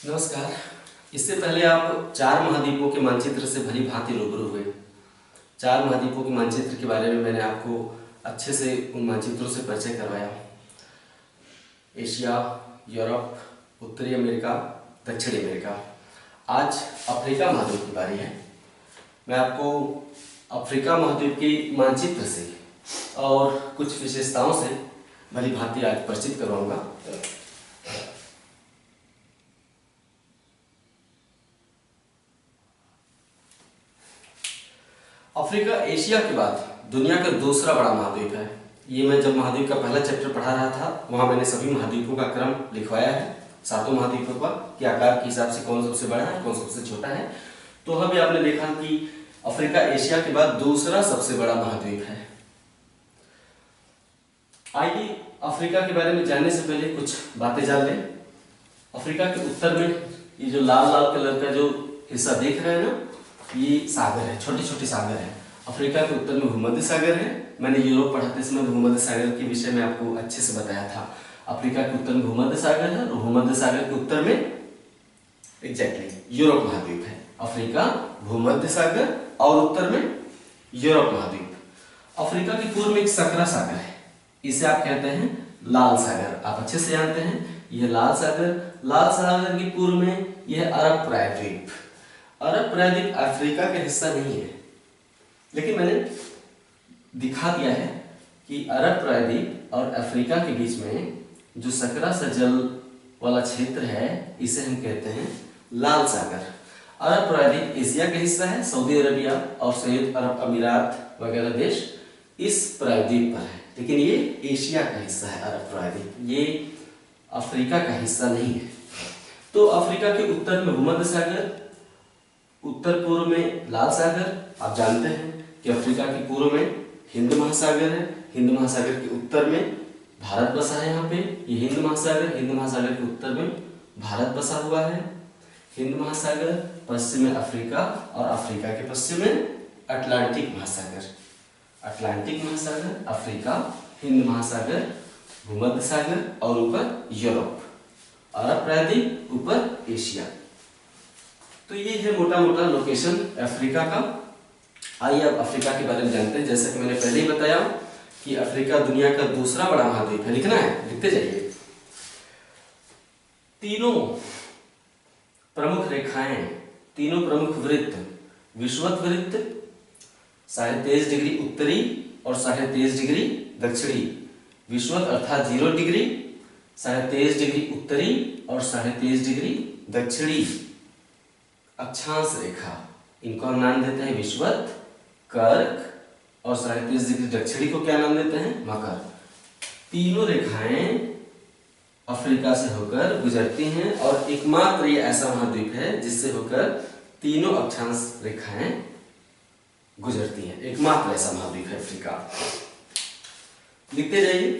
नमस्कार। इससे पहले आप चार महाद्वीपों के मानचित्र से भली भांति रूबरू हुए। चार महाद्वीपों के मानचित्र के बारे में मैंने आपको अच्छे से उन मानचित्रों से परिचय करवाया। एशिया, यूरोप, उत्तरी अमेरिका, दक्षिणी अमेरिका। आज अफ्रीका महाद्वीप की बारी है। मैं आपको अफ्रीका महाद्वीप के मानचित्र से और कुछ विशेषताओं से भली भांति आज परिचित करवाऊंगा। अफ्रीका एशिया के बाद दुनिया का दूसरा बड़ा महाद्वीप है। ये मैं जब महाद्वीप का पहला चैप्टर पढ़ा रहा था वहाँ मैंने सभी महाद्वीपों का क्रम लिखवाया है, सातों महाद्वीपों का कि आकार के हिसाब से कौन सबसे बड़ा है, कौन सबसे छोटा है। तो अभी आपने देखा कि अफ्रीका एशिया के बाद दूसरा सबसे बड़ा महाद्वीप है। आइए अफ्रीका के बारे में जानने से पहले कुछ बातें जान लें। अफ्रीका के उत्तर में ये जो लाल लाल कलर का जो हिस्सा देख रहे हैं ना, ये सागर है, छोटे छोटे सागर है। अफ्रीका के उत्तर में भूमध्य सागर है। मैंने यूरोप पढ़ाते समय भूमध्य सागर के विषय में आपको अच्छे से बताया था। अफ्रीका के उत्तर में भूमध्य सागर है और भूमध्य सागर के उत्तर में एग्जैक्टली यूरोप महाद्वीप है। अफ्रीका, भूमध्य सागर और उत्तर में यूरोप महाद्वीप। अफ्रीका के पूर्व में एक सकरा सागर है, इसे आप कहते हैं लाल सागर। आप अच्छे से जानते हैं यह लाल सागर के पूर्व में यह अरब प्रायद्वीप। अरब प्रायद्वीप अफ्रीका का हिस्सा नहीं है, लेकिन मैंने दिखा दिया है कि अरब प्रायद्वीप और अफ्रीका के बीच में जो सकरा सा जल वाला क्षेत्र है इसे हम कहते हैं लाल सागर। अरब प्रायद्वीप एशिया का हिस्सा है। सऊदी अरबिया और संयुक्त अरब अमीरात वगैरह देश इस प्रायद्वीप पर है, लेकिन ये एशिया का हिस्सा है। अरब प्रायद्वीप ये अफ्रीका का हिस्सा नहीं है। तो अफ्रीका के उत्तर में भूमध्य सागर, उत्तर पूर्व में लाल सागर। आप जानते हैं कि अफ्रीका के पूर्व में हिंद महासागर है। हिंद महासागर के उत्तर में भारत बसा है। यहाँ पे ये हिंद महासागर के उत्तर में भारत बसा हुआ है। हिंद महासागर, पश्चिम में अफ्रीका और अफ्रीका के पश्चिम में अटलांटिक महासागर। अफ्रीका, हिंद महासागर, भूमध्य सागर और ऊपर यूरोप। अरब प्रायद्वीप, ऊपर एशिया। तो ये है मोटा मोटा लोकेशन अफ्रीका का। आइए अब अफ्रीका के बारे में जानते हैं। जैसा कि मैंने पहले ही बताया कि अफ्रीका दुनिया का दूसरा बड़ा महाद्वीप है। लिखना है, लिखते जाइए। तीनों प्रमुख रेखाएं, तीनों प्रमुख वृत्त, विषुवत वृत्त 23.5 डिग्री उत्तरी और 23.5 डिग्री दक्षिणी। विषुवत अर्थात 0 डिग्री, 23.5 डिग्री उत्तरी और 23.5 डिग्री दक्षिणी अक्षांश रेखा, इनको हम नाम देते हैं विषुवत, कर्क और 23.5 डिग्री दक्षिणी को क्या नाम देते हैं? मकर। तीनों रेखाएं अफ्रीका से होकर गुजरती हैं और एकमात्र ये ऐसा महाद्वीप है जिससे होकर तीनों अक्षांश रेखाएं गुजरती हैं। एकमात्र ऐसा महाद्वीप है अफ्रीका। लिखते जाइए।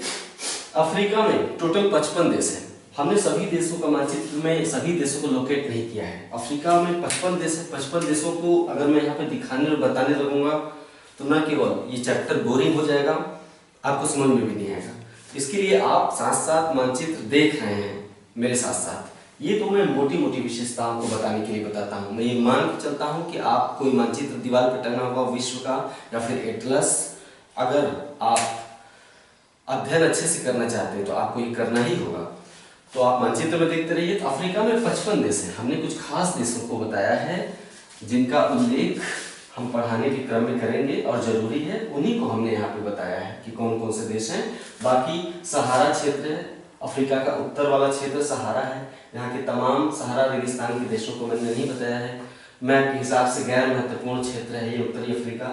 अफ्रीका में टोटल 55 देश हैं। हमने सभी देशों का मानचित्र में सभी देशों को लोकेट नहीं किया है। अफ्रीका में 55 देश है। 55 देशों को अगर मैं यहाँ पे दिखाने और बताने लगूंगा तो न केवल ये चैप्टर बोरिंग हो जाएगा, आपको समझ में भी नहीं आएगा। इसके लिए आप साथ साथ मानचित्र देख रहे हैं मेरे साथ साथ। ये तो मैं मोटी मोटी विशेषताओं को बताने के लिए बताता हूँ। मैं ये मान के चलता हूँ कि आप कोई मानचित्र दीवार पर टंगा होगा विश्व का या फिर एटलस, अगर आप अध्ययन अच्छे से करना चाहते हैं तो आपको ये करना ही होगा। तो आप मानचित्र में देखते रहिए। तो अफ्रीका में 55 देश हैं। हमने कुछ खास देशों को बताया है जिनका उल्लेख हम पढ़ाने के क्रम में करेंगे और जरूरी है, उन्हीं को हमने यहाँ पे बताया है कि कौन कौन से देश हैं। बाकी सहारा क्षेत्र है, अफ्रीका का उत्तर वाला क्षेत्र सहारा है। यहाँ के तमाम सहारा रेगिस्तान के देशों को मैंने नहीं बताया है। मैप के हिसाब से गैर महत्वपूर्ण क्षेत्र है ये उत्तरी अफ्रीका।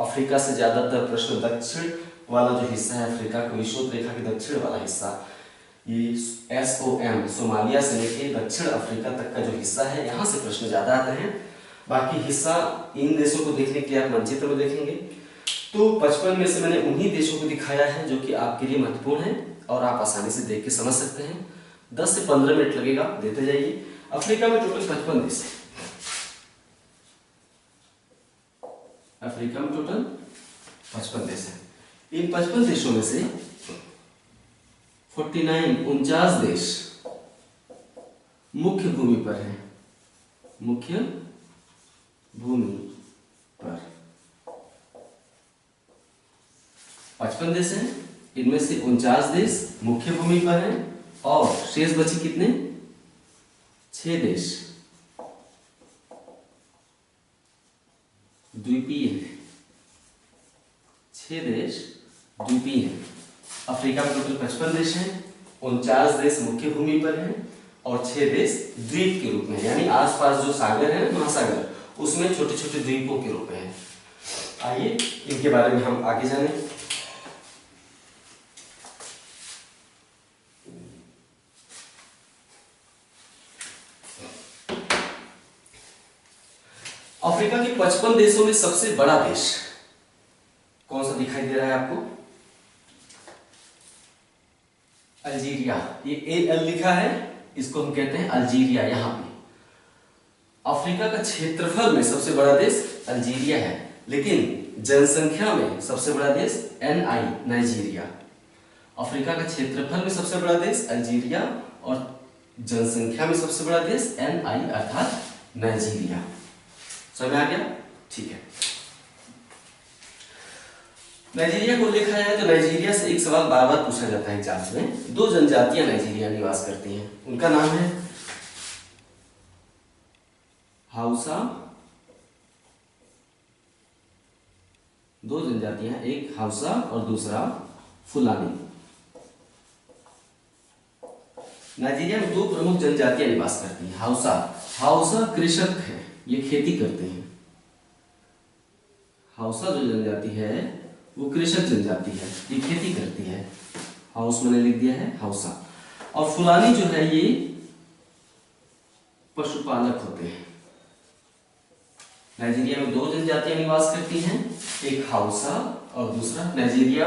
अफ्रीका से ज्यादातर प्रश्न दक्षिण वाला जो हिस्सा है अफ्रीका का, विषुवत रेखा के दक्षिण वाला हिस्सा, ये SOM सोमालिया से लेके दक्षिण अफ्रीका तक का जो हिस्सा है, यहाँ से प्रश्न ज्यादा आते हैं। बाकी हिस्सा इन देशों को देखने के लिए आप मानचित्र में देखेंगे। तो 55 में से मैंने उन्हीं देशों को दिखाया है जो कि आपके लिए महत्वपूर्ण है और आप आसानी से देख के समझ सकते हैं। 10 से 15 मिनट लगेगा, देते जाइए। अफ्रीका में टोटल 55 देश है। अफ्रीका में टोटल 55 देश है। इन 55 देशों में से 49 देश मुख्य भूमि पर है, मुख्य भूमि पर 55 देश हैं, इनमें से 49 देश मुख्य भूमि पर हैं और शेष बचे कितने? 6 देश द्वीपीय हैं, 6 देश द्वीपीय हैं। अफ्रीका में टोटल 55 देश हैं, 49 देश मुख्य भूमि पर हैं और 6 देश द्वीप के रूप में, यानी आसपास जो सागर है, महासागर, उसमें छोटे छोटे द्वीपों के रूप में हैं। आइए इनके बारे में हम आगे जानें। अफ्रीका के 55 देशों में सबसे बड़ा देश कौन सा दिखाई दे रहा है आपको? अल्जीरिया। ये AL लिखा है, इसको हम कहते हैं अल्जीरिया। यहां पे अफ्रीका का क्षेत्रफल में सबसे बड़ा देश अल्जीरिया है, लेकिन जनसंख्या में सबसे बड़ा देश NI नाइजीरिया। अफ्रीका का क्षेत्रफल में सबसे बड़ा देश अल्जीरिया और जनसंख्या में सबसे बड़ा देश NI अर्थात नाइजीरिया। समझ में आ गया? ठीक है। नाइजीरिया को देखा जाए तो नाइजीरिया से एक सवाल बार बार पूछा जाता है एग्जाम्स में। 2 जनजातियां नाइजीरिया निवास करती हैं, उनका नाम है हाउसा। 2 जनजातियां, एक हाउसा और दूसरा फुलानी। नाइजीरिया में 2 प्रमुख जनजातियां निवास करती हैं। हाउसा कृषक है, ये खेती करते हैं। हाउसा जो जनजाति है वो कृषक जनजाति है, ये खेती करती है। हाउस मैंने लिख दिया है हाउसा। और फुलानी जो है ये पशुपालक होते हैं। नाइजीरिया में 2 जनजातियां निवास करती हैं, एक हाउसा और दूसरा नाइजीरिया।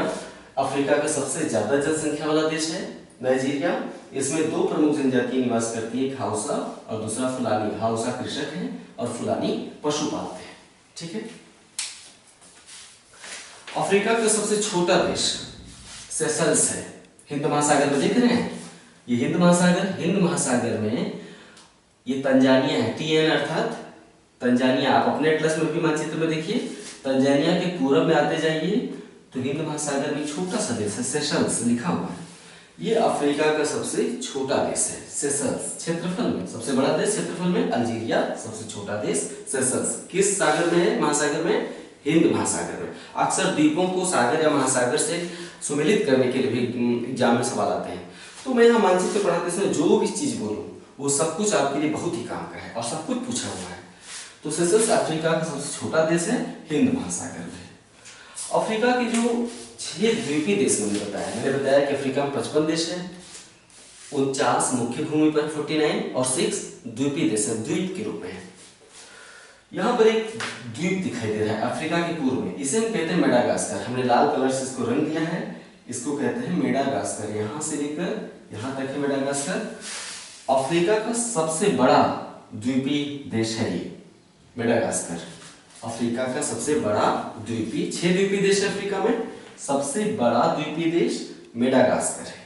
अफ्रीका का सबसे ज्यादा जनसंख्या वाला देश है नाइजीरिया। इसमें 2 प्रमुख जनजातियां निवास करती है, एक हाउसा और दूसरा फुलानी। हाउसा कृषक है और फुलानी पशु पालते हैं। ठीक है। अफ्रीका का सबसे छोटा देश सेशल्स है। हिंद महासागर में देख रहे हैं, ये हिंद महासागर में ये तंजानिया है। TN अर्थात तंजानिया। आप अपने एटलस में भी मानचित्र में देखिए, तंजानिया के पूरब में आते जाइए तो हिंद महासागर में छोटा सा देश है, सेशल्स लिखा हुआ है। ये अफ्रीका का सबसे छोटा देश है सेशल्स। क्षेत्रफल में सबसे बड़ा देश, क्षेत्रफल में अल्जीरिया, सबसे छोटा देश सेशल्स। किस सागर में है? महासागर में, हिंद महासागर में। अक्सर द्वीपों को सागर या महासागर से सुमेलित करने के लिए भी एग्जाम में सवाल आते हैं। तो मैं यहाँ मानचित्र पढ़ाते समय जो भी चीज बोलूँ वो सब कुछ आपके लिए बहुत ही काम का है और सब कुछ पूछा हुआ है। तो सेशल्स अफ्रीका का सबसे छोटा देश है, हिंद महासागर में। अफ्रीका के जो 6 द्वीपीय देश मैंने बताया कि अफ्रीका में 55 देश है, 49 मुख्य भूमि पर 49 और 6 द्वीपीय देश है, द्वीप के रूप में है। यहाँ पर एक द्वीप दिखाई दे रहा है अफ्रीका के पूर्व में, इसे हम कहते हैं मेडागास्कर। हमने लाल कलर से इसको रंग दिया है, इसको कहते हैं मेडागास्कर। यहाँ से लेकर यहाँ तक है मेडागास्कर। अफ्रीका का सबसे बड़ा द्वीपीय देश है ये मेडागास्कर। अफ्रीका का सबसे बड़ा द्वीपीय, 6 द्वीपीय देश है अफ्रीका में, सबसे बड़ा द्वीपीय देश मेडागास्कर है।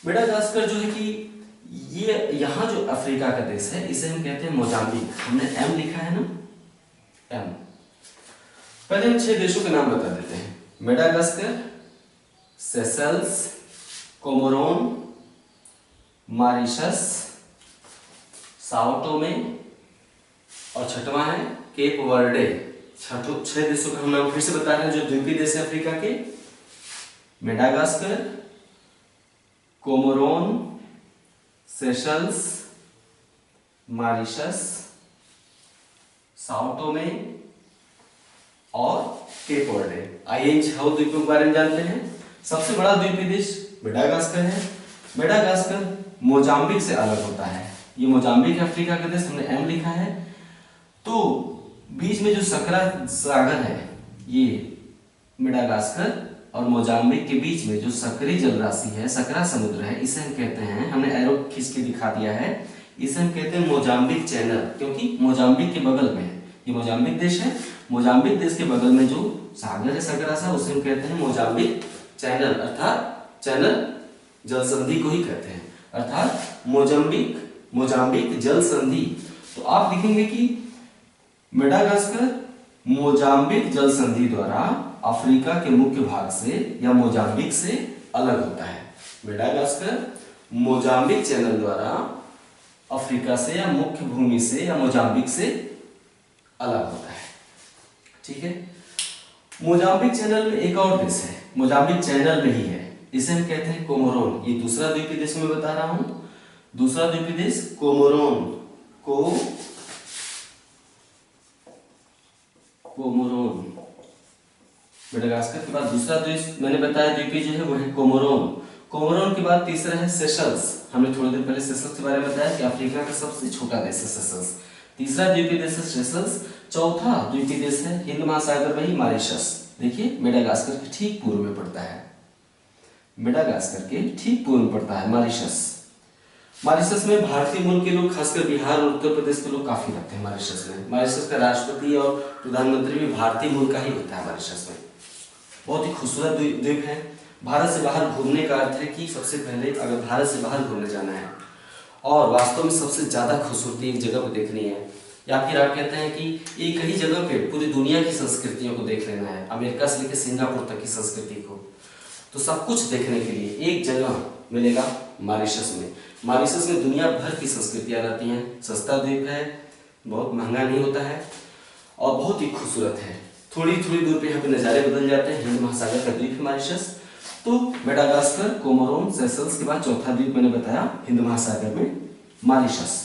मेडागास्कर जो है कि ये यहाँ जो अफ्रीका का देश है इसे हम कहते हैं मोजाम्बिक। हमने M लिखा है ना, M। पहले हम 6 देशों के नाम बता देते हैं। Madagascar, Seychelles, Comoros, Mauritius, Sao Tome और छठवां है केप वर्डे। 6 देशों का हम नाम फिर से बता रहे हैं जो द्वीपीय देश है अफ्रीका के। Madagascar, Comoros, Seychelles, Mauritius, Sao Tome और केप वर्डे। आइए इन 6 द्वीपों के बारे में जानते हैं। सबसे बड़ा द्वीपीय देश मेडागास्कर है। मेडागास्कर मोजाम्बिक से अलग होता है। ये मोजाम्बिक अफ्रीका का देश, हमने M लिखा है। तो बीच में जो सकरा सागर है, ये मेडागास्कर और मोजाम्बिक के बीच में जो सकरी जल राशि है, सकरा समुद्र है, इसे हम कहते हैं, हमने एरो खींच के दिखा दिया है, इसे हम कहते हैं मोजाम्बिक चैनल, क्योंकि मोजाम्बिक के बगल में है। ये मोजाम्बिक देश है, मोजाम्बिक देश के बगल में जो सागर है सकरा सा, उसे हम कहते हैं मोजाम्बिक चैनल, अर्थात चैनल जल संधि को ही कहते हैं। अर्थात मोजाम्बिक मोजाम्बिक जल संधि। तो आप लिखेंगे कि मेडागास्कर मोजाम्बिक जल संधि द्वारा अफ्रीका के मुख्य भाग से या मोजाम्बिक से अलग होता है। मेडागास्कर मोजाम्बिक चैनल द्वारा अफ्रीका से या मुख्य भूमि से या मोजाम्बिक से अलग होता है। ठीक है। मोजाम्बिक चैनल में एक और देश है, मोजाम्बिक चैनल में ही है, इसे हम कहते हैं कोमोरोन। ये दूसरा द्वीपीय देश में बता रहा हूं, दूसरा द्वीपीय देश कोमोरोन। कोमोरोन मेडागास्कर के बाद दूसरा देश मैंने बताया द्वीपीय जो है वो है कोमोरोन। कोमोरोन के बाद तीसरा है सेशल्स। हमने थोड़ी देर पहले सेशल्स के बारे में बताया कि अफ्रीका का सबसे छोटा देश है सेशल्स। तीसरा द्वीपीय देश है सेशल्स। चौथा द्वीपीय देश है हिंद महासागर में ही मॉरिशस। देखिए मेडागास्कर के ठीक पूर्व में पड़ता है, मेडागास्कर के ठीक पूर्व में पड़ता है मॉरिशस। मॉरिशस में भारतीय मूल के लोग, खासकर बिहार और उत्तर प्रदेश के लोग काफी रहते हैं मॉरिशस में। मॉरिशस का राष्ट्रपति और प्रधानमंत्री भी भारतीय मूल का ही होता है मॉरिशस में। बहुत ही खूबसूरत द्वीप है। भारत से बाहर घूमने का अर्थ है कि सबसे पहले अगर भारत से बाहर घूमने जाना है और वास्तव में सबसे ज्यादा खूबसूरती एक जगह पर देखनी है, या फिर आप कहते हैं कि एक ही जगह पे पूरी दुनिया की संस्कृतियों को देख लेना है, अमेरिका से लेकर सिंगापुर तक की संस्कृति को, तो सब कुछ देखने के लिए एक जगह मिलेगा मॉरिशस में। मॉरिशस में दुनिया भर की संस्कृतियां रहती हैं। सस्ता द्वीप है, बहुत महंगा नहीं होता है और बहुत ही खूबसूरत है। थोड़ी थोड़ी दूर पे यहाँ पे नज़ारे बदल जाते हैं। हिंद महासागर का द्वीप है मॉरिशस। तो मेडागास्कर, कोमोरोन, सेशल्स के बाद चौथा द्वीप मैंने बताया हिंद महासागर में मॉरिशस।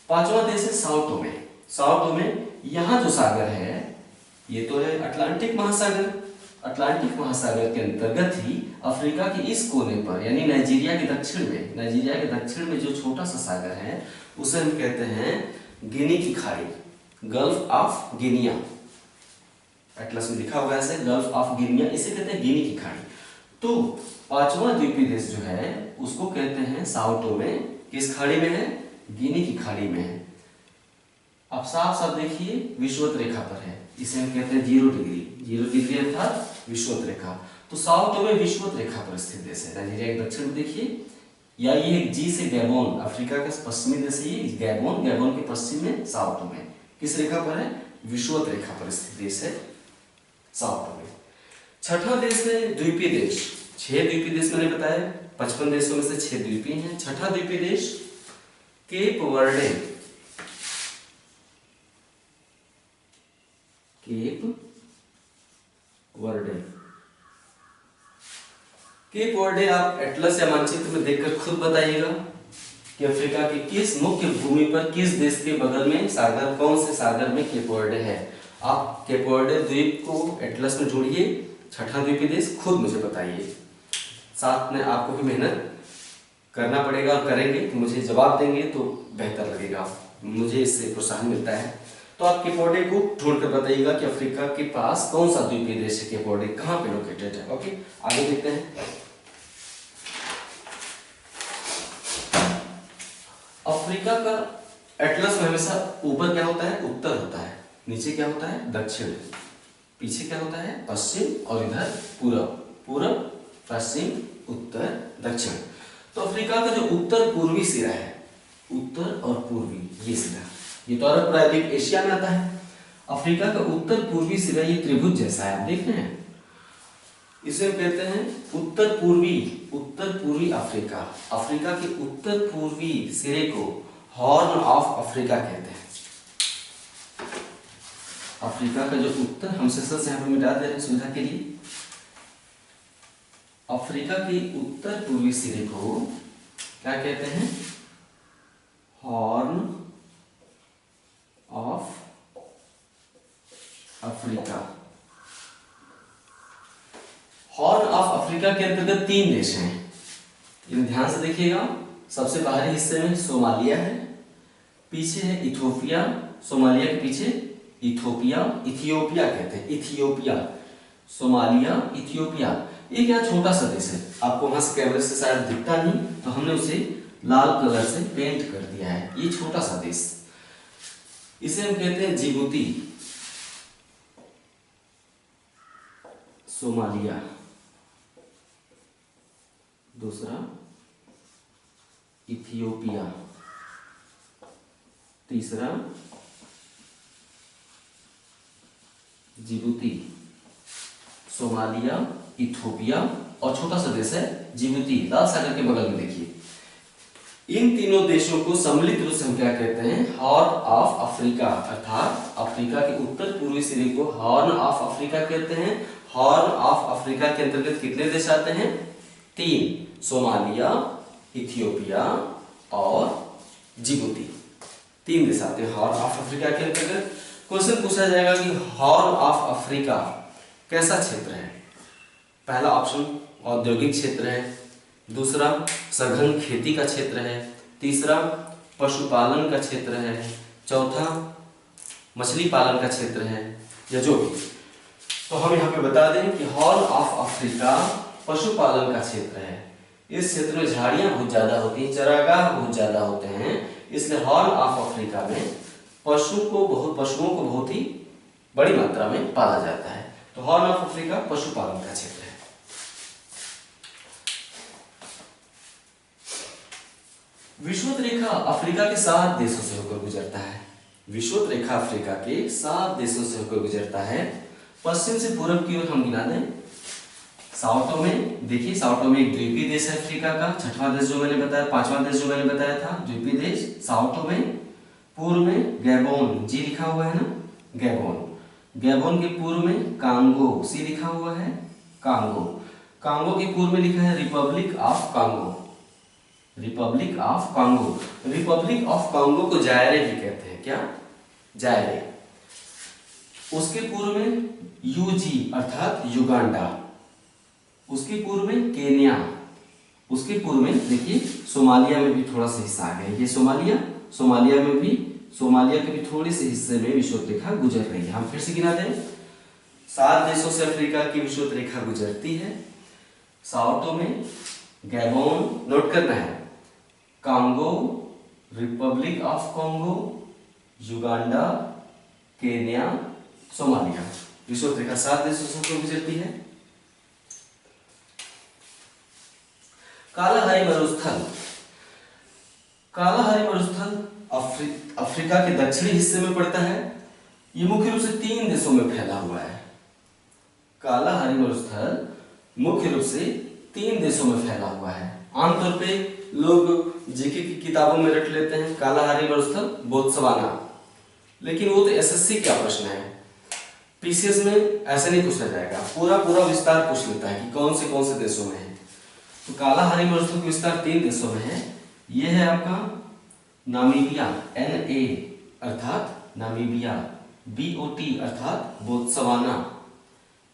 पांचवा देश है साओ टोमे। साओ टोमे, यहाँ जो सागर है ये तो है अटलांटिक महासागर। अटलांटिक महासागर के अंतर्गत ही अफ्रीका के इस कोने पर यानी नाइजीरिया के दक्षिण में जो छोटा सा सागर है उसे हम कहते हैं गिनी की खाड़ी, गल्फ ऑफ गिनिया। एटलस में लिखा हुआ है ऐसे, गल्फ ऑफ गिनिया, इसे कहते हैं गिनी की खाड़ी। तो पांचवा द्वीपीय देश जो है उसको कहते हैं साओ टोमे। किस खाड़ी में है? गिनी की खाड़ी में है। अब साफ साफ देखिए विषुवत रेखा पर है, इसे हम कहते हैं 0 डिग्री। 0 डिग्री अर्थात विषुवत रेखा। तो साओ टोमे विषुवत रेखा पर स्थित देश है। नाइजीरिया के दक्षिण में देखिए, या ये जी से गैबोन, अफ्रीका का पश्चिमी देश है ये गैबोन। गैबोन के पश्चिम में साओ टोमे किस रेखा पर है? विषुवत रेखा पर स्थित देश है साओ टोमे। छठा देश है द्वीपीय देश। 6 द्वीपीय देश मैंने बताया, 55 देशों में से 6 द्वीपीय हैं। छठा द्वीपीय देश Cape Verde. Cape Verde. Cape Verde आप एटलस या मानचित्र में देखकर खुद बताइएगा कि अफ्रीका की किस मुख्य भूमि पर, किस देश के बगल में सागर, कौन से सागर में केप वर्डे है। आप केप वर्डे द्वीप को एटलस में ढूंढिए, छठा द्वीपीय देश, खुद मुझे बताइए। साथ में आपको भी मेहनत करना पड़ेगा और करेंगे तो मुझे जवाब देंगे तो बेहतर लगेगा, मुझे इससे प्रोत्साहन मिलता है। तो आप केप वर्डे को ढूंढकर बताइएगा कि अफ्रीका के पास कौन सा द्वीपीय देश है, केप वर्डे कहां पे लोकेटेड है। ओके, आगे देखते हैं। अफ्रीका का एटलस में हमेशा ऊपर क्या होता है? उत्तर होता है, नीचे क्या होता है? दक्षिण, पीछे क्या होता है? पश्चिम, और इधर पूरब। पूरब, पश्चिम, उत्तर, दक्षिण। तो अफ्रीका का जो उत्तर पूर्वी सिरा है, उत्तर और पूर्वी ये सिरा, ये तो अरब प्रायद्वीप एशिया में आता है। अफ्रीका का उत्तर पूर्वी सिरा ये त्रिभुज जैसा है, आप देख रहे हैं, इसे कहते हैं उत्तर पूर्वी अफ्रीका। अफ्रीका के उत्तर पूर्वी सिरे को हॉर्न ऑफ अफ्रीका कहते हैं। अफ्रीका का जो उत्तर, हम सेशल्स यहाँ पर मिटा दे रहे हैं सुविधा के लिए। अफ्रीका के उत्तर पूर्वी सिरे को क्या कहते हैं? Horn of Africa. Horn of Africa के अंतर्गत 3 देश हैं, इन्हें ध्यान से देखिएगा। सबसे बाहरी हिस्से में सोमालिया है, पीछे है इथोपिया, सोमालिया के पीछे इथोपिया, इथियोपिया कहते हैं, इथियोपिया, सोमालिया, इथियोपिया। एक यहाँ छोटा सा देश है, आपको वहां से कैमरे से शायद दिखता नहीं, तो हमने उसे लाल कलर से पेंट कर दिया है। ये छोटा सा देश, इसे हम कहते हैं जिबूती, सोमालिया। दूसरा इथियोपिया, तीसरा जिबूती, सोमालिया, इथोपिया और छोटा सा देश है जिबूती, लाल सागर के बगल में देखिए। इन तीनों देशों को सम्मिलित रूप से हम क्या कहते हैं, हॉर्न ऑफ अफ्रीका, अर्थात अफ्रीका के उत्तर पूर्वी सिरे को हॉर्न ऑफ अफ्रीका कहते हैं। हॉर्न ऑफ अफ्रीका के अंतर्गत कितने देश आते हैं, 3, सोमालिया, इथियोपिया और जिबूती, 3 देश आते हैं हॉर्न ऑफ अफ्रीका के अंतर्गत। क्वेश्चन पूछा जाएगा कि हॉर्न ऑफ अफ्रीका कैसा क्षेत्र है। पहला ऑप्शन औद्योगिक क्षेत्र है, दूसरा सघन खेती का क्षेत्र है, तीसरा पशुपालन का क्षेत्र है, चौथा मछली पालन का क्षेत्र है, या जो भी। तो हम यहाँ पे बता दें कि हॉर्न ऑफ अफ्रीका पशुपालन का क्षेत्र है। इस क्षेत्र में झाड़ियां बहुत ज्यादा होती हैं, चरागाह बहुत ज्यादा होते हैं, इसलिए हॉर्न ऑफ अफ्रीका में पशुओं को बहुत ही बड़ी मात्रा में पाला जाता है। तो हॉर्न ऑफ अफ्रीका पशुपालन का क्षेत्र है। विषुवत रेखा अफ्रीका के 7 देशों से होकर गुजरता है। विषुवत रेखा अफ्रीका के 7 देशों से होकर गुजरता है। पश्चिम से पूर्व की ओर हम गिना दें, साओ टोमे, देखिए साओ टोमे एक द्वीपीय देश है अफ्रीका का, 6वां देश जो मैंने बताया, 5वां देश जो मैंने बताया था द्वीपीय देश साओ टोमे। पूर्व में गैबोन, जी लिखा हुआ है ना, गैबोन। गैबोन के पूर्व में कांगो, सी लिखा हुआ है, कांगो। कांगो के पूर्व में लिखा है Republic of Congo, Republic of Congo. Republic of Congo को जायरे भी कहते हैं, क्या, जायरे। उसके पूर्व में यूजी अर्थात युगांडा, उसके पूर्व में केन्या, उसके पूर्व में देखिए सोमालिया में भी थोड़ा सा हिस्सा आ गया, ये सोमालिया, सोमालिया में भी, सोमालिया के भी थोड़े से हिस्से में विषुवत रेखा गुजर रही है। हम फिर से गिना दें, 7 देशों से अफ्रीका की विषुवत रेखा गुजरती है। साओ टोमे, गैबोन, नोट करना है, Congo, Republic of Congo, Uganda, Kenya, Somalia, विषुवत रेखा 7 देशों से गुजरती है। कालाहारी मरुस्थल, कालाहारी मरुस्थल अफ्रीका के दक्षिणी हिस्से में पड़ता है। ये मुख्य रूप से 3 देशों में फैला हुआ है। कालाहारी मरुस्थल मुख्य रूप से 3 देशों में फैला हुआ है। आमतौर पे लोग जीके की किताबों में रट लेते हैं कालाहारी मरुस्थल बोत्सवाना, लेकिन वो तो एसएससी का प्रश्न है, पीसीएस में ऐसे नहीं पूछा जाएगा, पूरा विस्तार पूछ लेता है कि कौन से देशों में है। तो कालाहारी मरुस्थल का विस्तार 3 देशों में है। ये है आपका नामीबिया, NA अर्थात नामीबिया, BOT अर्थात Botswana,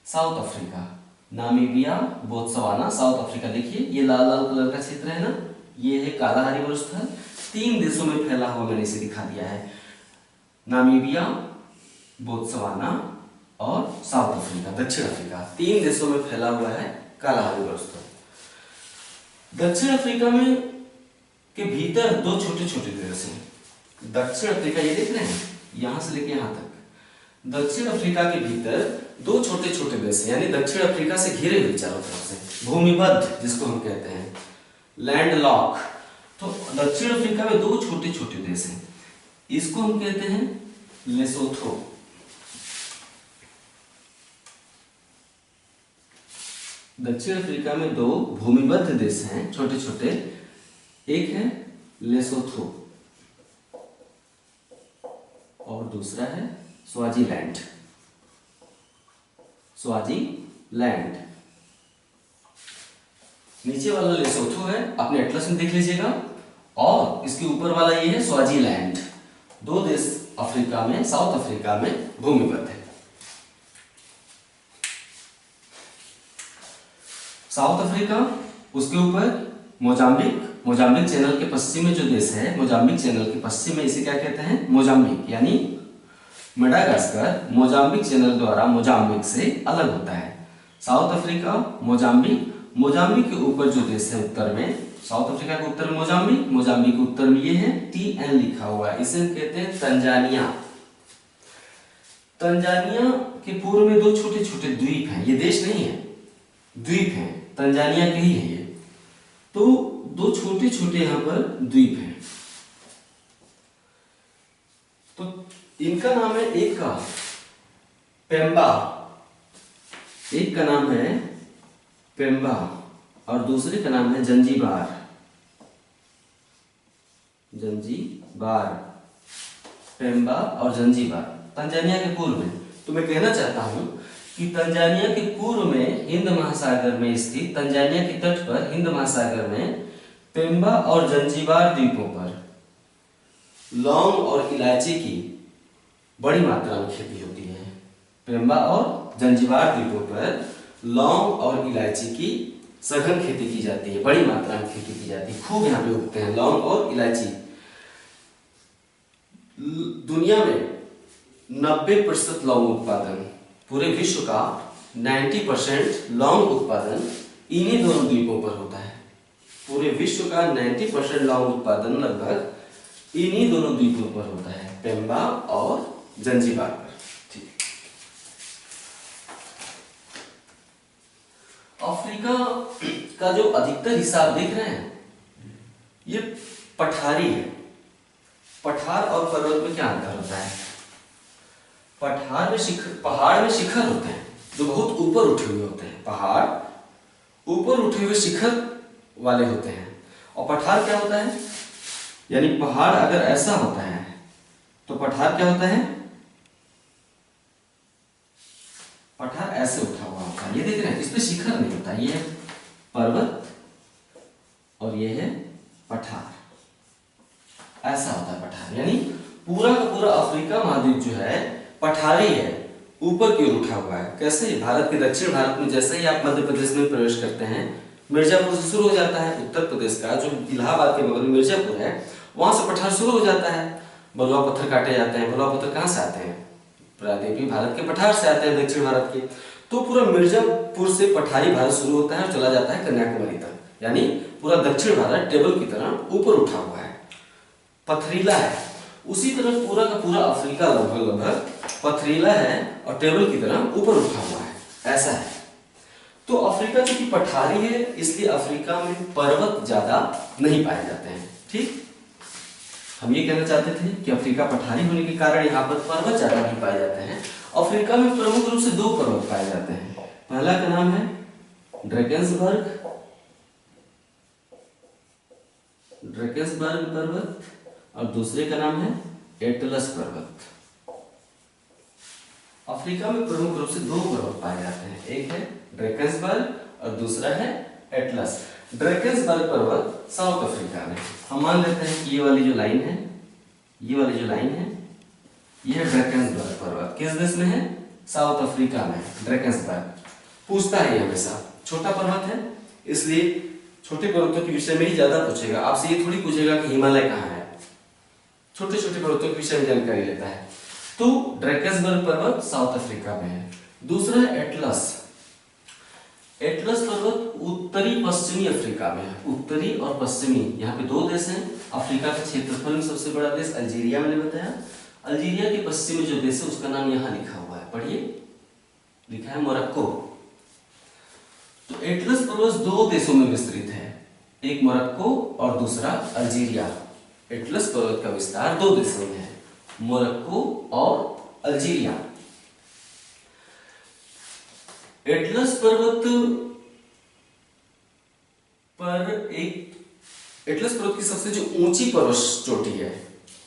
south Africa, Namibia, Botswana, south Africa. देखिए ये लाल कलर का क्षेत्र है ना, ये है कालाहारी मरुस्थल। 3 देशों में फैला हुआ, मैंने इसे दिखा दिया है, नामीबिया, बोत्सवाना और साउथ अफ्रीका, दक्षिण अफ्रीका, 3 देशों में फैला हुआ है कालाहारी मरुस्थल। दक्षिण अफ्रीका में के भीतर 2 छोटे देश हैं। दक्षिण अफ्रीका, ये देख रहे हैं, यहां से लेके यहां तक दक्षिण अफ्रीका के भीतर 2 छोटे देश हैं, यानी दक्षिण अफ्रीका से घिरे हुए चारों तरफ से, भूमिबद्ध जिसको हम कहते हैं, लैंडलॉक। तो दक्षिण अफ्रीका में 2 छोटे देश हैं, इसको हम कहते हैं लेसोथो। दक्षिण अफ्रीका में 2 भूमिबद्ध देश हैं छोटे, एक है लेसोथो और दूसरा है स्वाजीलैंड, स्वाजीलैंड। नीचे वाला लेसोथो है, अपने एटलस में देख लीजिएगा, और इसके ऊपर वाला ये है स्वाजीलैंड। 2 देश अफ्रीका में, साउथ अफ्रीका में भूमिबद्ध है। साउथ अफ्रीका, उसके ऊपर मोजाम्बिक चैनल के पश्चिम में जो देश है, मोजाम्बिक चैनल के पश्चिम में, इसे क्या कहते हैं, मोजाम्बिक, यानी मेडागास्कर मोजाम्बिक चैनल द्वारा मोजाम्बिक से अलग होता है। साउथ अफ्रीका, मोजाम्बिक के ऊपर जो देश है उत्तर में, साउथ अफ्रीका के उत्तर में मोजाम्बिक के उत्तर में ये है, TN लिखा हुआ है, इसे कहते हैं तंजानिया। तंजानिया के पूर्व में 2 छोटे द्वीप हैं, ये देश नहीं है, द्वीप हैं, तंजानिया के ही है ये। तो 2 छोटे यहाँ पर द्वीप हैं। इनका नाम है, एक का पेम्बा, एक का नाम है पेम्बा और दूसरे का नाम है जंजीबार। जंजीबार, पेम्बा और जंजीबार तंजानिया के पूर्व में। तो मैं कहना चाहता हूं कि तंजानिया के पूर्व में हिंद महासागर में स्थित, तंजानिया के तट पर हिंद महासागर में पेम्बा और जंजीबार द्वीपों पर लौंग और इलायची की बड़ी मात्रा में खेती होती है। पेम्बा और जंजीबार द्वीपों पर लौंग और इलायची की सघन खेती की जाती है, बड़ी मात्रा में खेती की जाती है, खूब यहाँ पे उगते हैं लौंग और इलायची। दुनिया में 90% लौंग उत्पादन, पूरे विश्व का 90% लौंग उत्पादन इन्हीं दोनों द्वीपों पर होता है। पूरे विश्व का 90% लौंग उत्पादन लगभग इन्हीं दोनों द्वीपों पर होता है, पेम्बा और जंजीबार पर। ठीक, अफ्रीका का जो अधिकतर हिस्सा आप देख रहे हैं ये पठारी है। पठार और पर्वत में क्या अंतर होता है? पठार में शिखर, पहाड़ में शिखर होते हैं जो बहुत ऊपर उठे हुए होते हैं, पहाड़ ऊपर उठे हुए शिखर वाले होते हैं। और पठार क्या होता है, यानी पहाड़ अगर ऐसा होता है तो पठार क्या होता है, पठार ऐसे उठा हुआ होता है, ये देख रहे हैं, इसमें शिखर नहीं होता, ये है पर्वत और ये है पठार, ऐसा होता है पठार। यानी पूरा का पूरा अफ्रीका महाद्वीप जो है पठारी है, ऊपर की ओर उठा हुआ है। कैसे? भारत के दक्षिण भारत में जैसे ही आप मध्य प्रदेश में प्रवेश करते हैं, मिर्जापुर से शुरू हो जाता है, उत्तर प्रदेश का जो इलाहाबाद के बगल में मिर्जापुर है, वहां से पठार शुरू हो जाता है। बलुआ पत्थर काटे जाते हैं। बलुआ पत्थर कहाँ से आते हैं? प्रायद्वीपीय भारत के पठार से आते हैं, दक्षिण भारत के। तो पूरा मिर्जापुर से पठारी भारत शुरू होता है और चला जाता है कन्याकुमारी तक, यानी पूरा दक्षिण भारत टेबल की तरह ऊपर उठा हुआ है, पथरीला है। उसी तरह पूरा का पूरा अफ्रीका लगभग पथरीला है और टेबल की तरह ऊपर उठा हुआ है, ऐसा है। तो अफ्रीका चूंकि पठारी है इसलिए अफ्रीका में पर्वत ज्यादा नहीं पाए जाते हैं। ठीक, हम ये कहना चाहते थे कि अफ्रीका पठारी होने के कारण यहाँ पर पर्वत ज्यादा नहीं पाए जाते हैं। अफ्रीका में प्रमुख रूप से 2 पर्वत पाए जाते हैं। पहला का नाम है ड्रैकेंसबर्ग पर्वत और दूसरे का नाम है एटलस पर्वत। अफ्रीका में प्रमुख रूप से 2 पर्वत पाए जाते हैं, एक है ड्रैकेंसबर्ग और दूसरा है एटलस। ड्रैकेंसबर्ग पर्वत साउथ अफ्रीका में, हम मान लेते हैं कि ये वाली जो लाइन है, ये वाली जो लाइन है, ये ड्रैकेंसबर्ग पर्वत किस देश में है? साउथ अफ्रीका में। ड्रैकेंसबर्ग पूछता है हमेशा, छोटा पर्वत है इसलिए छोटे पर्वतों के विषय में ही ज्यादा पूछेगा, आपसे ये थोड़ी पूछेगा कि हिमालय कहाँ है। छोटे छोटे पर्वतों के विषय में जानकारी लेता है। तो ड्रैकेंसबर्ग पर्वत साउथ अफ्रीका में है। दूसरा है एटलस। एटलस पर्वत उत्तरी पश्चिमी अफ्रीका में है। उत्तरी और पश्चिमी, यहाँ पे 2 देश हैं। अफ्रीका के क्षेत्रफल में सबसे बड़ा देश अल्जीरिया मैंने बताया। अल्जीरिया के पश्चिम में जो देश है उसका नाम यहाँ लिखा हुआ है, पढ़िए, लिखा है मोरक्को। तो एटलस पर्वत 2 देशों में विस्तृत है, एक मोरक्को और दूसरा अल्जीरिया। एटलस पर्वत का विस्तार 2 देशों में है, मोरक्को और अल्जीरिया। एटलस पर्वत पर एटलस पर्वत की सबसे जो ऊंची पर्वत चोटी है,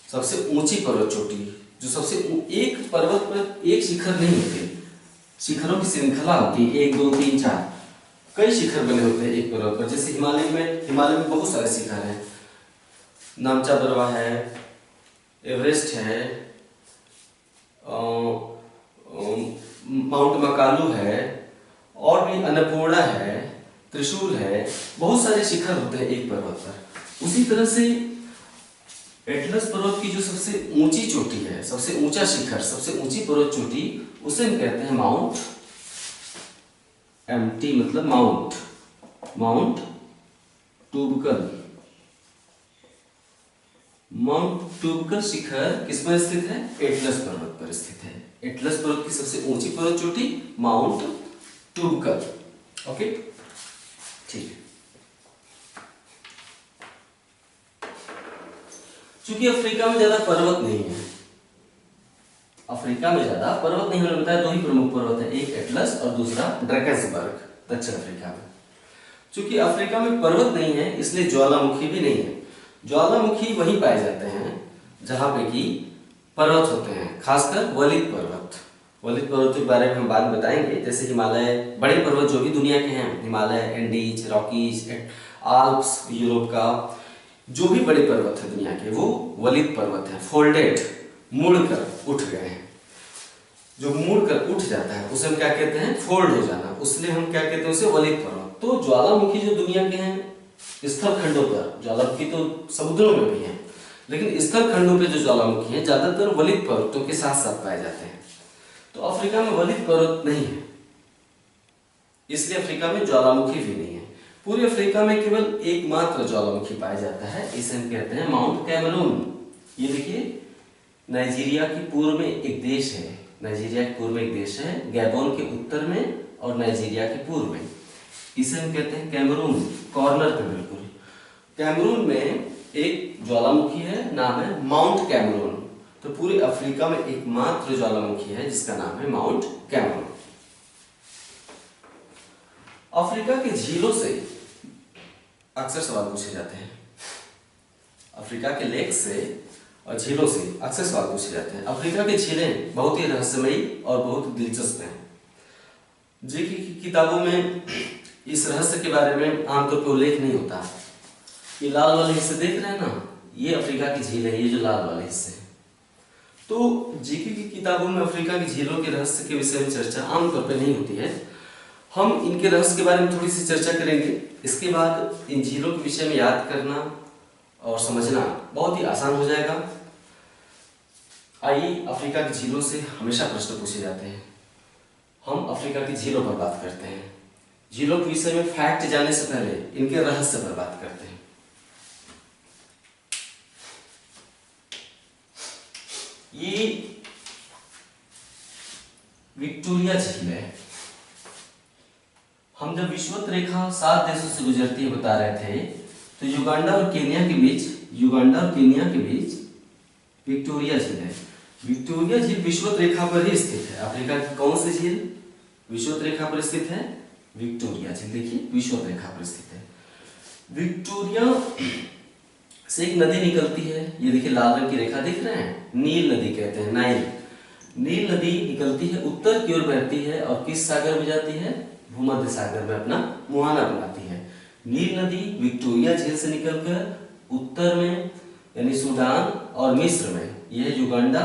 सबसे ऊंची पर्वत चोटी, जो सबसे एक पर्वत पर एक शिखर नहीं होते, शिखरों की श्रृंखला होती है, 1 2 3 4 कई शिखर बने होते हैं एक पर्वत पर। जैसे हिमालय में बहुत सारे शिखर हैं, नामचा बरवा है, एवरेस्ट है, माउंट मकालू है, और भी अन्नपूर्णा है, त्रिशूल है, बहुत सारे शिखर होते हैं एक पर्वत पर। उसी तरह से एटलस पर्वत की जो सबसे ऊंची चोटी है, सबसे ऊंचा शिखर, सबसे ऊंची पर्वत चोटी, उसे हम कहते हैं माउंट एम्प्टी, मतलब माउंट टूबकल। माउंट टूबकल शिखर किस पर स्थित है? एटलस पर्वत पर स्थित है। एटलस पर्वत की सबसे ऊंची पर्वत चोटी माउंट टूबकल। ओके, ठीक है। चूंकि अफ्रीका में ज्यादा पर्वत नहीं है, अफ्रीका में ज्यादा पर्वत नहीं होने बताया, दो ही प्रमुख पर्वत है, एक एटलस और दूसरा ड्रैकेंसबर्ग दक्षिण अफ्रीका में। चूंकि अफ्रीका में पर्वत नहीं है इसलिए ज्वालामुखी भी नहीं है। ज्वालामुखी वहीं पाए जाते हैं जहां पे कि पर्वत होते हैं, खासकर वलित पर्वत। वलित पर्वत के बारे में हम बाद में बताएंगे, जैसे हिमालय, बड़े पर्वत जो भी दुनिया के हैं, Himalaya, Andes, Rockies, Alps Europe का, जो भी बड़े पर्वत है दुनिया के वो वलित पर्वत है, फोल्डेड, मुड़कर उठ गए हैं। जो मुड़कर उठ जाता है उसे हम क्या कहते हैं, फोल्ड हो जाना, उसलिए हम क्या कहते हैं उसे वलित पर्वत। तो ज्वालामुखी जो दुनिया के हैं स्थल खंडों पर, ज्वालामुखी तो समुद्रों में भी है, लेकिन स्थल खंडों पे जो ज्वालामुखी है ज्यादातर वलित पर्वतों के साथ साथ पाए जाते हैं। तो अफ्रीका में वलित पर्वत नहीं है, इसलिए अफ्रीका में ज्वालामुखी भी नहीं है। पूरे अफ्रीका में केवल एकमात्र ज्वालामुखी पाया जाता है, इसे हम कहते हैं माउंट कैमरून। ये देखिए, नाइजीरिया की पूर्व में एक देश है, नाइजीरिया के पूर्व में एक देश है, गैबोन के उत्तर में और नाइजीरिया के पूर्व में, इसे हम कहते हैं कैमरून, कॉर्नर पे बिल्कुल। कैमरून में एक ज्वालामुखी है, नाम है माउंट कैमरून। तो पूरे अफ्रीका में एकमात्र ज्वालामुखी है जिसका नाम है माउंट कैमरून। अफ्रीका के झीलों से अक्सर सवाल पूछे जाते हैं, अफ्रीका के लेक से और झीलों से अक्सर सवाल पूछे जाते हैं। अफ्रीका की झीलें बहुत ही रहस्यमयी और बहुत दिलचस्प हैं। जीके की किताबों में इस रहस्य के बारे में आमतौर पर उल्लेख नहीं होता। ये लाल वाले हिस्से देख रहे हैं ना, ये अफ्रीका की झील है, ये जो लाल वाले हिस्से। तो जीके की किताबों में अफ्रीका की झीलों के रहस्य के विषय में चर्चा आमतौर पर नहीं होती है। हम इनके रहस्य के बारे में थोड़ी सी चर्चा करेंगे, इसके बाद इन झीलों के विषय में याद करना और समझना बहुत ही आसान हो जाएगा। आइए, अफ्रीका की झीलों से हमेशा प्रश्न पूछे जाते हैं, हम अफ्रीका की झीलों पर बात करते हैं। झीलों के विषय में फैक्ट जानने से पहले इनके रहस्य पर बात करते हैं। ये विक्टोरिया झील है। हम जब विषुवत रेखा 7 देशों से गुजरती है बता रहे थे, तो युगांडा और केन्या के बीच विक्टोरिया झील है। विक्टोरिया झील विषुवत रेखा पर ही स्थित है। अफ्रीका की कौन सी झील विषुवत रेखा पर स्थित है? विक्टोरिया झील। देखिए, विषुवत रेखा पर स्थित है। विक्टोरिया से एक नदी निकलती है, ये देखिए लाल रंग की रेखा दिख रहे हैं, नील नदी कहते हैं, नाइल। नील नदी निकलती है, उत्तर की ओर बहती है और किस सागर में जाती है? भूमध्य सागर में अपना मुहाना बनाती है। नील नदी विक्टोरिया झील से निकलकर उत्तर में यानी सूडान और मिस्र में, यह युगांडा,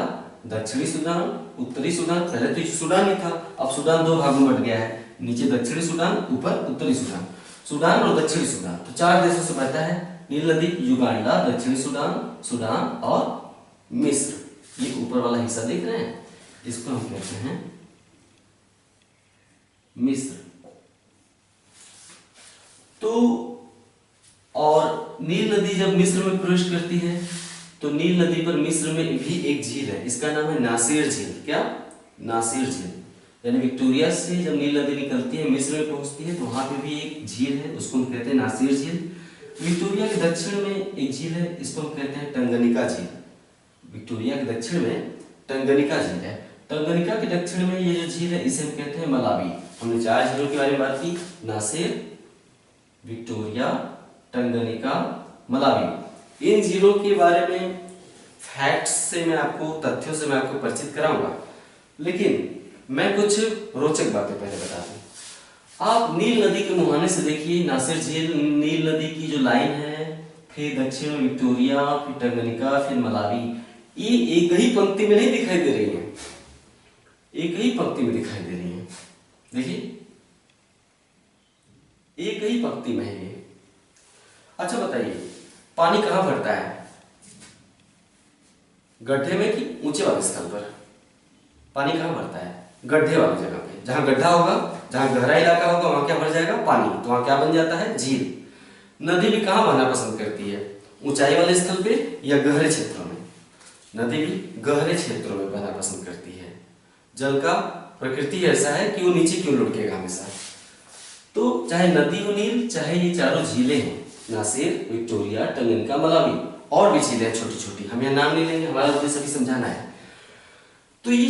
दक्षिणी सूडान, उत्तरी सूडान, पहले तो सूडान ही था, अब सूडान 2 भागों में बट गया है, नीचे दक्षिणी सूडान, ऊपर उत्तरी सूडान। सूडान और दक्षिणी सूडान, तो 4 देशों से बहता है नील नदी। युगांडा, दक्षिणी सूडान और मिस्र। ये ऊपर वाला हिस्सा देख रहे हैं, इसको हम कहते हैं मिस्र। तो और नील नदी जब मिस्र में प्रवेश करती है तो नील नदी पर मिस्र में भी एक झील है, इसका नाम है नासिर झील। क्या? नासिर झील। यानी विक्टोरिया से जब नील नदी निकलती है मिस्र में पहुंचती है तो वहां पे भी एक झील है, उसको हम कहते हैं नासिर झील। विक्टोरिया के दक्षिण में एक झील है, इसको हम कहते हैं टंगनिका झील। विक्टोरिया के दक्षिण में टंगनिका झील है। टंगनिका के दक्षिण में ये जो झील है इसे हम कहते हैं मलावी। हमने 4 झीलों के बारे में बात की, नासिर, विक्टोरिया, टंगनिका, मलावी। इन झीलों के बारे में फैक्ट्स से मैं आपको, तथ्यों से मैं आपको परिचित कराऊंगा, लेकिन मैं कुछ रोचक बातें पहले बता दूं। आप नील नदी के मुहाने से देखिए, नासिर झील, नील नदी की जो लाइन है, फिर दक्षिण में विक्टोरिया, फिर टंगनिका, फिर मलावी, ये एक ही पंक्ति में नहीं दिखाई दे रही है, एक ही पंक्ति में दिखाई दे रही है। देखिए, एक ही पंक्ति में है ये। अच्छा बताइए, पानी कहां भरता है? गड्ढे में कि ऊंचे वाले स्थल पर? पानी कहां भरता है? गड्ढे वाली जगह पे। जहां गड्ढा होगा, जहां गहरा इलाका होगा, वहां क्या भर जाएगा? पानी। तो वहां क्या बन जाता है? झील। नदी भी कहां बहना पसंद करती है? ऊंचाई वाले स्थल पे या गहरे क्षेत्रों में? नदी भी गहरे क्षेत्रों में बहना पसंद करती है। जल का प्रकृति ऐसा है कि वो नीचे क्यों लुढ़केगा हमेशा। तो चाहे नदी हो नील, चाहे ये चारों झीलें हैं, नासिर, विक्टोरिया, टंगनिका, मलावी, और भी झीलें छोटी छोटी, हम यहाँ नाम नहीं लेंगे, हमारा उद्देश्य अभी समझाना है। तो ये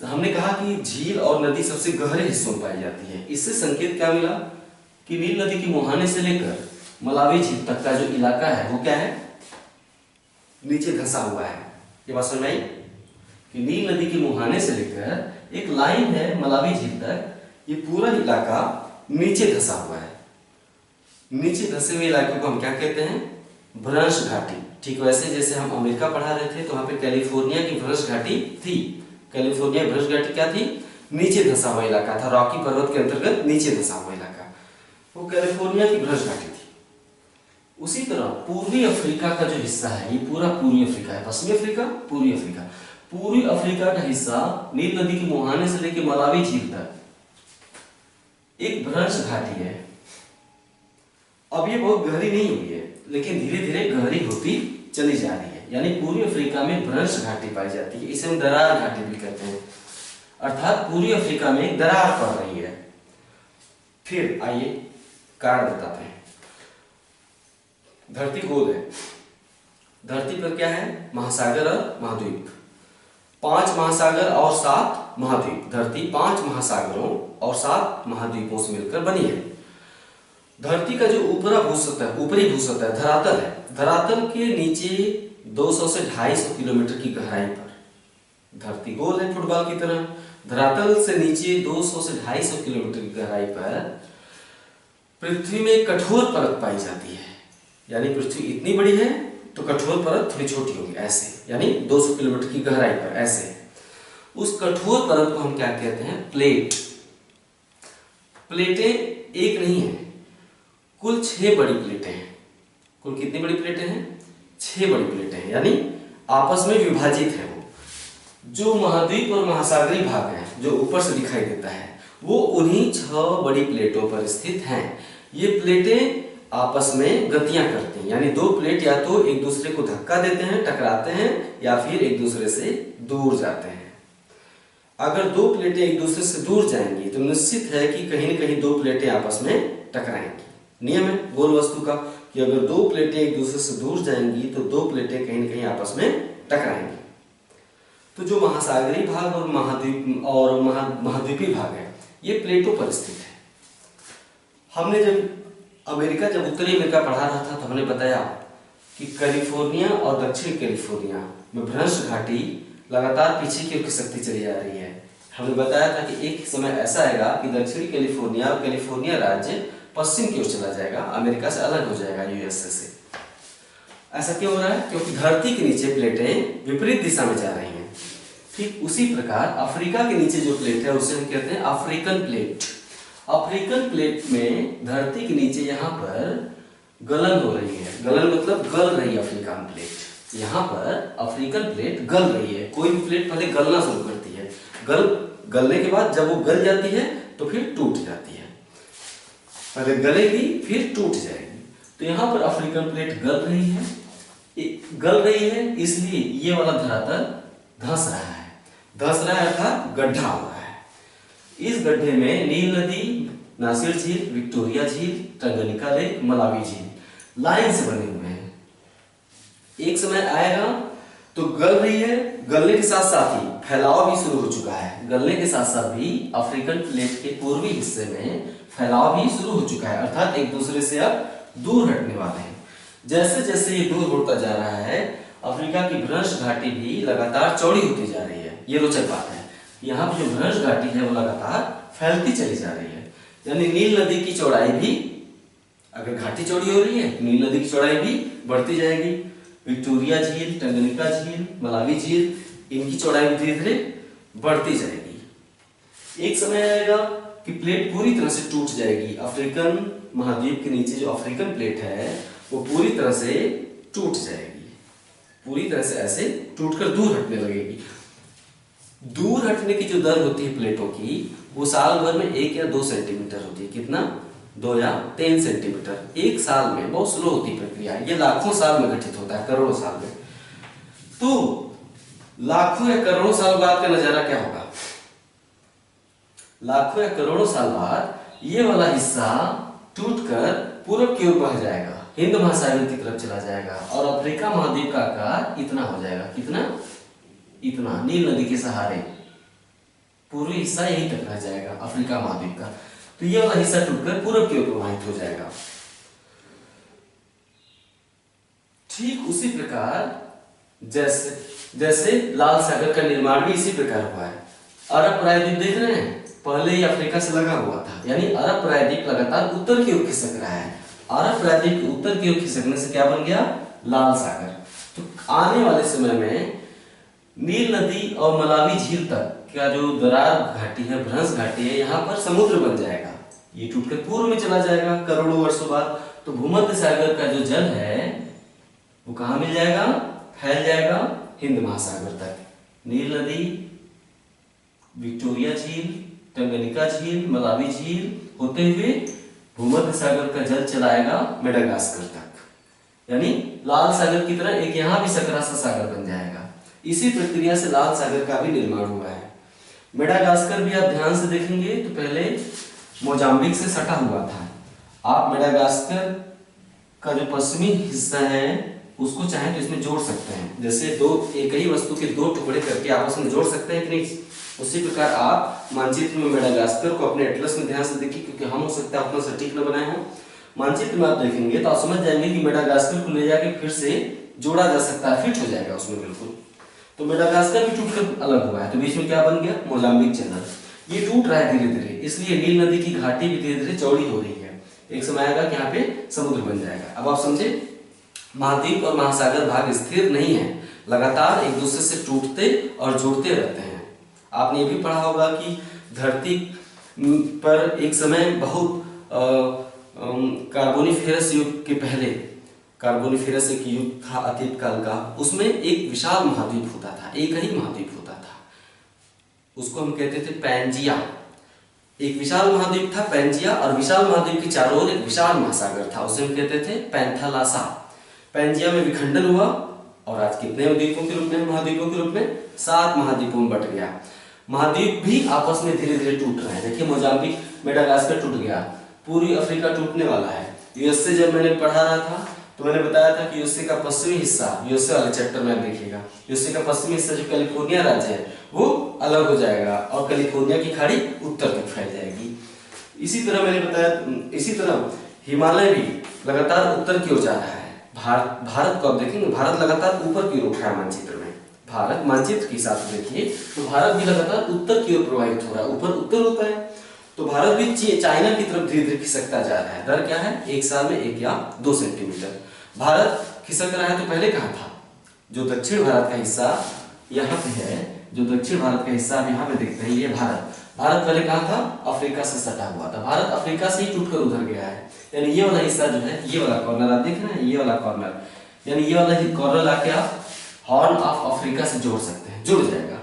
हमने कहा कि झील और नदी सबसे गहरे हिस्सों में पाई जाती है। इससे संकेत क्या मिला कि नील नदी के मुहाने से लेकर मलावी झील तक का जो इलाका है वो क्या है, नीचे धंसा हुआ है। ये बात समझ में आई कि नील नदी के मुहाने से लेकर एक लाइन है मलावी झील तक, ये पूरा इलाका नीचे धंसा हुआ है। नीचे धंसे हुए इलाके को हम क्या कहते हैं, भ्रंश घाटी। ठीक वैसे जैसे हम अमेरिका पढ़ा रहे थे तो वहां पे कैलिफोर्निया की भ्रंश घाटी थी। कैलिफोर्निया भ्रंश घाटी क्या थी, नीचे धंसा हुआ इलाका था, रॉकी पर्वत के अंतर्गत नीचे धंसा हुआ इलाका, वो कैलिफोर्निया की भ्रंश घाटी थी। उसी तरह पूर्वी अफ्रीका का जो हिस्सा है ये पूरा पूर्वी अफ्रीका है। पश्चिमी अफ्रीका, पूर्वी अफ्रीका। पूर्वी अफ्रीका का हिस्सा नील नदी के मुहाने से लेकर मलावी झील तक एक भ्रंश घाटी है। अब ये बहुत गहरी नहीं हुई है लेकिन धीरे धीरे गहरी होती चली जा रही है, यानी पूर्वी अफ्रीका में भ्रंश घाटी पाई जाती है। इसे हम दरार घाटी भी कहते हैं, अर्थात पूर्वी अफ्रीका में एक दरार पड़ रही है। फिर आइए कारण बताते हैं। धरती गोल है, धरती पर क्या है, महासागर और महाद्वीप, 5 महासागर और 7 महाद्वीप। धरती 5 महासागरों और 7 महाद्वीपों से मिलकर बनी है। धरती का जो ऊपरी भूसतह है, धरातल है, धरातल के नीचे 200 से 250 किलोमीटर की गहराई पर, धरती गोल है फुटबॉल की तरह, धरातल से नीचे 200 से 250 किलोमीटर की गहराई पर पृथ्वी में कठोर परत पाई जाती है। यानी पृथ्वी इतनी बड़ी है तो कठोर परत थोड़ी छोटी होगी, ऐसे, यानी 200 किलोमीटर की गहराई पर ऐसे। उस कठोर परत को हम क्या कहते हैं, प्लेट। प्लेटें एक नहीं है, कुल 6 बड़ी प्लेटें हैं। कुल कितनी बड़ी प्लेटें हैं, 6 बड़ी प्लेटें हैं, यानी आपस में विभाजित है। वो जो महाद्वीप और महासागरीय भाग है जो ऊपर से दिखाई देता है वो उन्हीं 6 बड़ी प्लेटों पर स्थित हैं। ये प्लेटें आपस में गतियां करती हैं, यानी 2 प्लेट या तो एक दूसरे को धक्का देते हैं, टकराते हैं, या फिर एक दूसरे से दूर जाते हैं। अगर 2 प्लेटें एक दूसरे से दूर जाएंगी तो निश्चित है कि कहीं न कहीं 2 प्लेटें आपस में टकराएंगी। नियम है गोल वस्तु का कि अगर 2 प्लेटें एक दूसरे से दूर जाएंगी तो 2 प्लेटें कहीं न कहीं आपस में टकराएंगी। तो जो महासागरीय भाग और महाद्वीपीय भाग है ये प्लेटों पर स्थित है। हमने जब उत्तरी अमेरिका पढ़ा रहा था तो हमने बताया कि कैलिफोर्निया और दक्षिण कैलिफोर्निया में भ्रंश घाटी लगातार पीछे की ओर खिसकती चली जा रही है। हमने बताया था कि एक समय ऐसा आएगा कि दक्षिणी कैलिफोर्निया और कैलिफोर्निया राज्य पश्चिम की ओर चला जाएगा, अमेरिका से अलग हो जाएगा, यूएसए से। ऐसा क्यों हो रहा है, क्योंकि धरती के नीचे प्लेटें विपरीत दिशा में जा रही हैं। ठीक उसी प्रकार अफ्रीका के नीचे जो प्लेट है उसे हम कहते हैं अफ्रीकन प्लेट। अफ्रीकन प्लेट में धरती के नीचे यहाँ पर गलन हो रही है, गलन मतलब गल रही है अफ्रीकन प्लेट। यहाँ पर अफ्रीकन प्लेट गल रही है। कोई भी प्लेट पहले गलना शुरू करती है, गलने के बाद जब वो गल जाती है तो फिर टूट जाती है। पहले गलेगी फिर टूट जाएगी। तो यहाँ पर अफ्रीकन प्लेट गल रही है, इसलिए ये वाला धरातल धंस रहा है अर्थात गड्ढा हो रहा है। इस गड्ढे में नील नदी, नासिर झील, विक्टोरिया झील, टंगनिका लेक, मलावी झील लाइन से बने हुए हैं। एक समय आएगा तो गल रही है, गलने के साथ साथ ही फैलाव भी शुरू हो चुका है। गलने के साथ साथ भी अफ्रीकन प्लेट के पूर्वी हिस्से में फैलाव भी शुरू हो चुका है, अर्थात एक दूसरे से अब दूर हटने वाले हैं। जैसे जैसे ये दूर होता जा रहा है अफ्रीका की भ्रंश घाटी भी लगातार चौड़ी होती जा रही है। ये रोचक बात है, यहाँ पर जो भ्रंश घाटी है वो लगातार फैलती चली जा रही है। यानी नील नदी की चौड़ाई भी, अगर घाटी चौड़ी हो रही है नील नदी की चौड़ाई भी बढ़ती जाएगी। विक्टोरिया झील, टंगनिका झील, मलावी झील, इनकी चौड़ाई भी धीरे धीरे बढ़ती जाएगी। एक समय आएगा कि प्लेट पूरी तरह से टूट जाएगी। अफ्रीकन महाद्वीप के नीचे जो अफ्रीकन प्लेट है वो पूरी तरह से टूट जाएगी, पूरी तरह से ऐसे टूटकर दूर हटने लगेगी। दूर हटने की जो दर होती है प्लेटों की वो साल भर में 1 या 2 सेंटीमीटर होती है। कितना? 2 या 3 सेंटीमीटर एक साल में। बहुत स्लो होती प्रक्रिया है, ये लाखों साल में घटित होता है, करोड़ों साल में। तो लाखों या करोड़ों साल बाद का नजारा क्या होगा? लाखों या करोड़ों साल बाद ये वाला हिस्सा टूटकर पूरब की ओर बह जाएगा, हिंद महासागर की तरफ चला जाएगा और अफ्रीका महाद्वीप का आकार इतना हो जाएगा। कितना? इतना। नील नदी के सहारे पूर्वी हिस्सा यहीं तक रह जाएगा अफ्रीका महाद्वीप का। तो ये वाला हिस्सा टूटकर पूरब की ओर प्रवाहित हो जाएगा। ठीक उसी प्रकार जैसे लाल सागर का निर्माण भी इसी प्रकार हुआ है। अरब प्रायद्वीप देख रहे हैं, पहले ही अफ्रीका से लगा हुआ था, यानी अरब प्रायद्वीप लगातार उत्तर की ओर खिसक रहा है। अरब प्रायद्वीप के उत्तर की ओर खिसकने से क्या बन गया? लाल सागर। तो आने वाले समय में नील नदी और मलावी झील तक का जो दरार घाटी है, भ्रंश घाटी है, यहाँ पर समुद्र बन जाएगा। ये टूटकर पूर्व में चला जाएगा करोड़ों वर्षों बाद। तो भूमध्य सागर का जो जल है वो कहाँ मिल जाएगा? फैल जाएगा हिंद महासागर तक। नील नदी, विक्टोरिया झील, टंगनिका झील, मलावी झील होते हुए भूमध्य सागर का जल चलाएगा मेडागास्कर तक, यानी लाल सागर की तरह एक यहाँ भी सकरा सा सागर बन जाएगा। इसी प्रक्रिया से लाल सागर का भी निर्माण हुआ है। मेडागास्कर भी आप ध्यान से देखेंगे तो पहले मोजाम्बिक से सटा हुआ था। आप मेडागास्कर का जो पश्चिमी हिस्सा है उसको चाहे तो इसमें जोड़ सकते हैं, जैसे एक ही वस्तु के दो टुकड़े करके आपस में जोड़ सकते हैं कि नहीं, उसी प्रकार आप मानचित्र में मेडागास्कर को अपने एटलस में ध्यान से देखिए, क्योंकि हम हो सकता है उतना सटीक न बनाए हों। मानचित्र में आप देखेंगे तो आप समझ जाएंगे कि मेडागास्कर को ले जाके फिर से जोड़ा जा सकता है, फिट हो जाएगा उसमें बिल्कुल। तो मेडागास्कर भी टूटकर अलग हुआ है, तो बीच में क्या बन गया? Mozambique channel. ये टूट रहा है धीरे धीरे, इसलिए नील नदी की घाटी भी धीरे धीरे चौड़ी हो रही है। एक समय आएगा कि यहाँ पे समुद्र बन जाएगा। अब आप समझे, महाद्वीप और महासागर भाग स्थिर नहीं है, लगातार एक दूसरे से टूटते और जुड़ते रहते हैं। आपने ये भी पढ़ा होगा कि धरती पर एक समय बहुत कार्बोनिफेरस युग के पहले, कार्बोनिफेरस एक युग था अतीत काल का, उसमें एक विशाल महाद्वीप होता था, एक ही महाद्वीप होता था, उसको हम कहते थे पैंजिया। एक विशाल महाद्वीप था पैंजिया, और विशाल महाद्वीप के चारों ओर एक विशाल महासागर था, उसे हम कहते थे पैंथालासा। पैंजिया में विखंडन हुआ और आज कितने द्वीपों के रूप में, महाद्वीपों के रूप में 7 महाद्वीपों में बट गया। महाद्वीप भी आपस में धीरे धीरे टूट रहे हैं। देखिए मोजाम्बिक, मेडागास्कर टूट गया, पूर्वी अफ्रीका टूटने वाला है। यूएसए जब मैंने पढ़ा रहा था तो मैंने बताया था कि यूएसए का पश्चिमी हिस्सा, यूएसए वाले चैप्टर में देखिएगा, यूएसए का पश्चिमी हिस्सा जो कैलिफोर्निया राज्य है वो अलग हो जाएगा और कैलिफोर्निया की खाड़ी उत्तर तक फैल जाएगी। इसी तरह मैंने बताया, इसी तरह हिमालय भी लगातार उत्तर की ओर जा रहा है। भारत को आप देखेंगे, भारत लगातार ऊपर की ओर उठ रहा है मानचित्र में। भारत मानचित्र के हिसाब से देखिए तो भारत भी लगातार उत्तर की ओर प्रवाहित हो रहा है, ऊपर उत्तर होता है। तो भारत भी चाइना की तरफ धीरे धीरे खिसकता जा रहा है। दर क्या है? एक साल में 1 या 2 सेंटीमीटर। भारत खिसक रहा है तो पहले कहाँ था? जो दक्षिण भारत का हिस्सा यहाँ पे है, जो दक्षिण भारत का हिस्सा आप यहाँ पे देखते हैं, ये भारत पहले कहाँ था? अफ्रीका से सटा हुआ था। भारत अफ्रीका से ही टूटकर उधर गया है, यानी ये वाला हिस्सा जो है, ये वाला कॉर्नर आप देख रहे हैं, ये वाला कॉर्नर, यानी ये वाला कॉर्नर लाके आप हॉर्न ऑफ अफ्रीका से जोड़ सकते हैं, जुड़ जाएगा,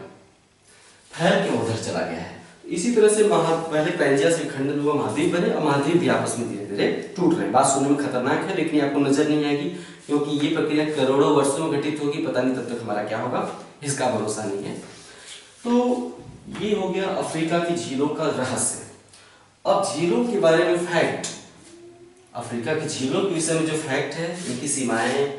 फैल के उधर चला गया है। इसी तरह से पहले पैंजिया से खंडन हुआ, महाद्वीप बने, और महाद्वीप भी आपस में धीरे धीरे टूट रहे हैं। बात सुनने में खतरनाक है, लेकिन आपको नजर नहीं आएगी, क्योंकि ये प्रक्रिया करोड़ों वर्षों में घटित होगी, पता नहीं तब तक हमारा क्या होगा, इसका भरोसा नहीं है। तो ये हो गया अफ्रीका की झीलों का रहस्य। अब झीलों के बारे में फैक्ट, अफ्रीका की झीलों के विषय में जो फैक्ट है, इनकी सीमाएं,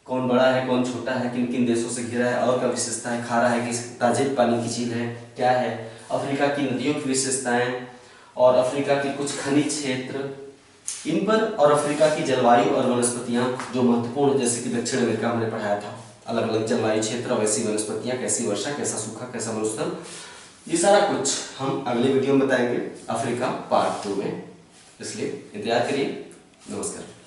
कौन बड़ा है कौन छोटा है, किन किन देशों से घिरा है, और क्या विशेषता है, खारा है कि ताजे पानी की झील है, क्या है, अफ्रीका की नदियों की विशेषताएं, और अफ्रीका के कुछ खनिज क्षेत्र, इन पर, और अफ्रीका की जलवायु और वनस्पतियां जो महत्वपूर्ण है, जैसे कि दक्षिण अमेरिका हमने पढ़ाया था, अलग अलग जलवायु क्षेत्र, वैसी वनस्पतियां, कैसी वर्षा, कैसा सूखा, कैसा मरुस्थल, ये सारा कुछ हम अगले वीडियो में बताएंगे, अफ्रीका पार्ट 2 में। इसलिए इंतजार करिए। नमस्कार।